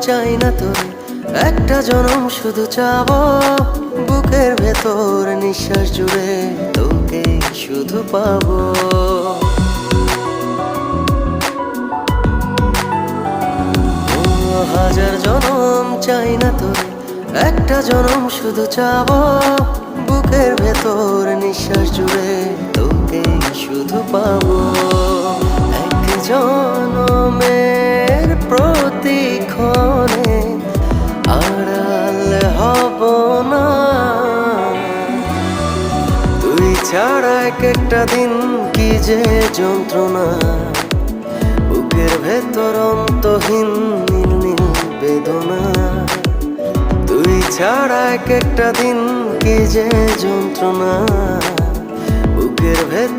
চাই না তোর, একটা জনম শুধু চাবো বুকের ভেতর নিঃশ্বাস জুড়ে তোকে শুধু পাবো। হাজার জনম চাই না তোর, একটা জনম শুধু চাবো বুকের ভেতর নিঃশ্বাস জুড়ে তোকে শুধু পাবো। এক জনমের প্রতিক্ষণে আড়াল হব না, তুই ছাড়া এক একটা দিন কি যে যন্ত্রণা, বুকের ভেতর অন্তহীন নীল নীল বেদনা। তুই ছাড়া এক একটা দিন কি যে যন্ত্রণা, বুকের ভেতর